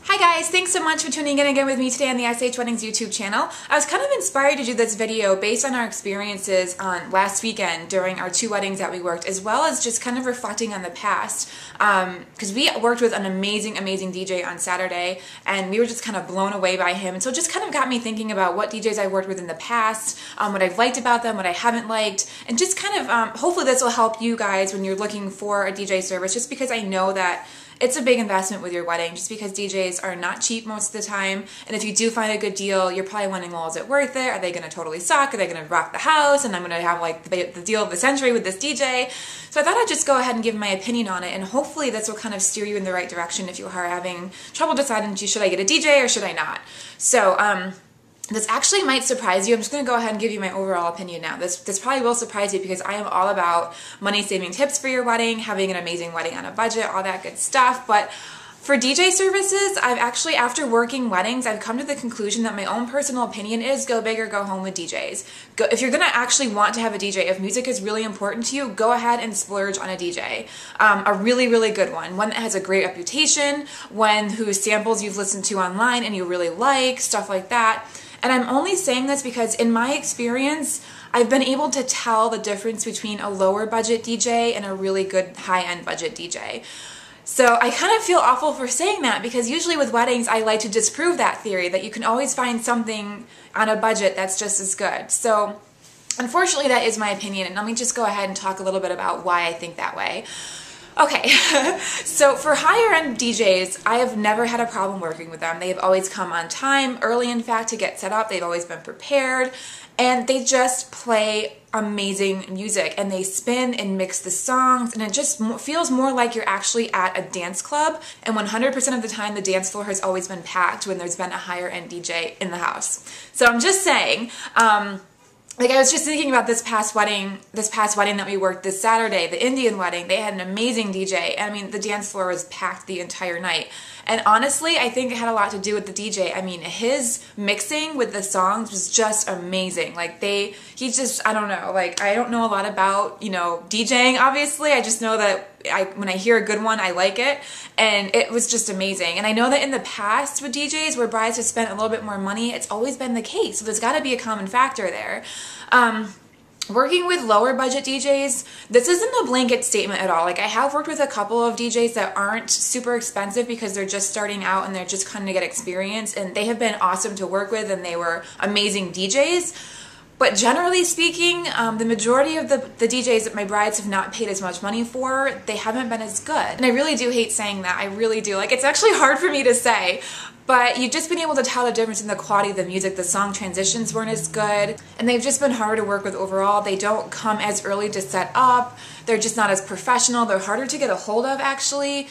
Hi guys, thanks so much for tuning in again with me today on the SHWeddings YouTube channel. I was kind of inspired to do this video based on our experiences on last weekend during our 2 weddings that we worked, as well as just kind of reflecting on the past. Because we worked with an amazing DJ on Saturday, and we were just kind of blown away by him. And so it just kind of got me thinking about what DJs I worked with in the past, what I've liked about them, what I haven't liked, and just kind of, hopefully this will help you guys when you're looking for a DJ service, just because I know that it's a big investment with your wedding, just because DJs are not cheap most of the time. And if you do find a good deal, you're probably wondering, well, is it worth it? Are they going to totally suck? Are they going to rock the house? And I'm going to have like the deal of the century with this DJ. So I thought I'd just go ahead and give my opinion on it. And hopefully this will kind of steer you in the right direction if you are having trouble deciding, should I get a DJ or should I not? So, this actually might surprise you. I'm just going to go ahead and give you my overall opinion now. This probably will surprise you because I am all about money-saving tips for your wedding, having an amazing wedding on a budget, all that good stuff. But for DJ services, I've actually, after working weddings, I've come to the conclusion that my own personal opinion is go big or go home with DJs. If you're going to actually want to have a DJ, if music is really important to you, go ahead and splurge on a DJ. A really, really good one that has a great reputation, whose samples you've listened to online and you really like, stuff like that. And I'm only saying this because in my experience, I've been able to tell the difference between a lower budget DJ and a really good high-end budget DJ. So I kind of feel awful for saying that because usually with weddings, I like to disprove that theory that you can always find something on a budget that's just as good. So unfortunately, that is my opinion. And let me just go ahead and talk a little bit about why I think that way. Okay, so for higher end DJs, I have never had a problem working with them. They have always come on time, early in fact, to get set up. They've always been prepared, and they just play amazing music, and they spin and mix the songs, and it just feels more like you're actually at a dance club, and 100% of the time the dance floor has always been packed when there's been a higher end DJ in the house. So I'm just saying, like I was just thinking about this past wedding that we worked this Saturday, the Indian wedding. They had an amazing DJ. I mean, the dance floor was packed the entire night. And honestly, I think it had a lot to do with the DJ. I mean, his mixing with the songs was just amazing. Like I don't know, like I don't know a lot about, DJing, obviously. I just know that when I hear a good one, I like it. And it was just amazing. And I know that in the past with DJs where brides have spent a little bit more money, it's always been the case. So there's got to be a common factor there. Working with lower budget DJs, this isn't a blanket statement at all. Like I have worked with a couple of DJs that aren't super expensive because they're just starting out and they're just trying to get experience, and they have been awesome to work with and they were amazing DJs. But generally speaking, the majority of the DJs that my brides have not paid as much money for, they haven't been as good. And I really do hate saying that. I really do. Like, it's actually hard for me to say. But you've just been able to tell the difference in the quality of the music. The song transitions weren't as good, and they've just been harder to work with overall. They don't come as early to set up. They're just not as professional. They're harder to get a hold of, actually.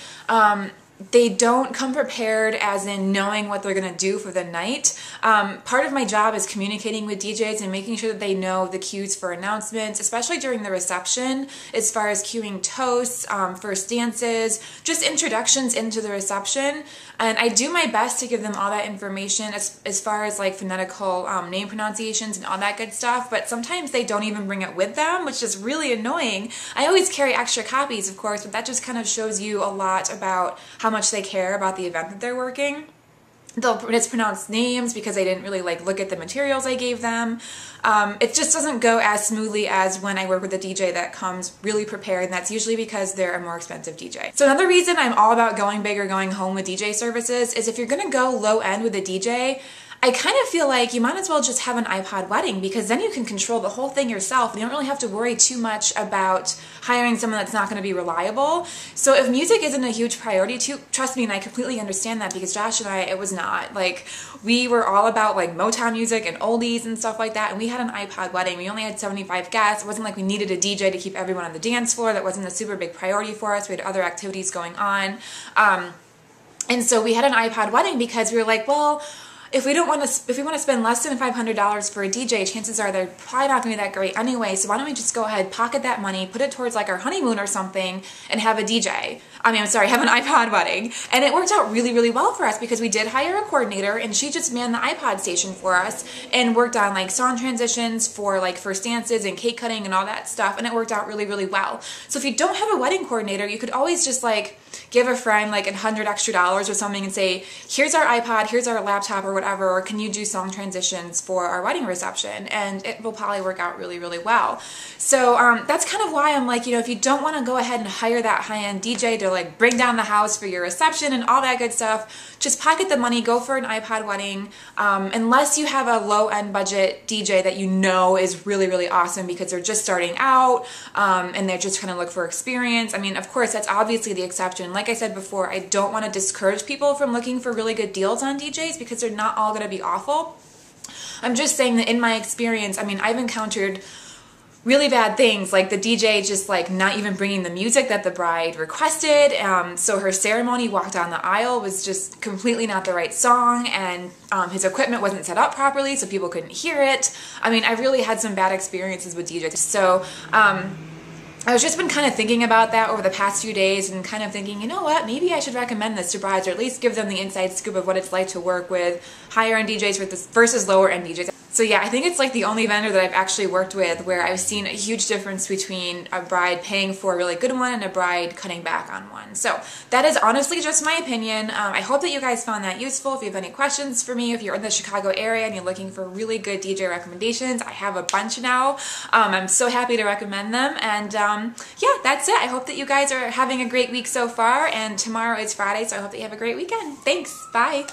They don't come prepared as in knowing what they're going to do for the night. Part of my job is communicating with DJs and making sure that they know the cues for announcements, especially during the reception, as far as cueing toasts, first dances, just introductions into the reception. And I do my best to give them all that information as far as like phonetical name pronunciations and all that good stuff, but sometimes they don't even bring it with them, which is really annoying. I always carry extra copies, of course, but that just kind of shows you a lot about how much they care about the event that they're working. They'll mispronounce names because they didn't really look at the materials I gave them. It just doesn't go as smoothly as when I work with a DJ that comes really prepared, and that's usually because they're a more expensive DJ. So another reason I'm all about going big or going home with DJ services is if you're gonna go low end with a DJ, I kind of feel like you might as well just have an iPod wedding, because then you can control the whole thing yourself and you don't really have to worry too much about hiring someone that's not going to be reliable. So if music isn't a huge priority to, trust me, and I completely understand that, because Josh and I, it was not. Like, we were all about like Motown music and oldies and stuff like that, and we had an iPod wedding. We only had 75 guests. It wasn't like we needed a DJ to keep everyone on the dance floor. That wasn't a super big priority for us. We had other activities going on. And so we had an iPod wedding because we were like, well, if we want to spend less than $500 for a DJ, chances are they're probably not going to be that great anyway. So why don't we just go ahead, pocket that money, put it towards like our honeymoon or something, and have a DJ. Have an iPod wedding. And it worked out really, really well for us because we did hire a coordinator, and she just manned the iPod station for us and worked on like song transitions for like first dances and cake cutting and all that stuff. And it worked out really, really well. So if you don't have a wedding coordinator, you could always just like give a friend like $100 extra or something and say, here's our iPod, here's our laptop or whatever, or can you do song transitions for our wedding reception? And it will probably work out really, really well. So that's kind of why I'm like, if you don't want to go ahead and hire that high-end DJ to like bring down the house for your reception and all that good stuff, just pocket the money, go for an iPod wedding, unless you have a low-end budget DJ that you know is really, really awesome because they're just starting out and they're just trying to look for experience. Of course, that's obviously the exception. Like I said before, I don't want to discourage people from looking for really good deals on DJs because they're not all going to be awful. I'm just saying that in my experience, I've encountered really bad things, like the DJ just like not even bringing the music that the bride requested. So her ceremony walk down the aisle was just completely not the right song, and his equipment wasn't set up properly so people couldn't hear it. I've really had some bad experiences with DJs. So I've just been kind of thinking about that over the past few days and kind of thinking, you know what, maybe I should recommend this to brides, or at least give them the inside scoop of what it's like to work with higher end DJs versus lower end DJs. So yeah, I think it's like the only vendor that I've actually worked with where I've seen a huge difference between a bride paying for a really good one and a bride cutting back on one. So that is honestly just my opinion. I hope that you guys found that useful. If you have any questions for me, if you're in the Chicago area and you're looking for really good DJ recommendations, I have a bunch now. I'm so happy to recommend them. And yeah, that's it. I hope that you guys are having a great week so far, and tomorrow is Friday, so I hope that you have a great weekend. Thanks. Bye.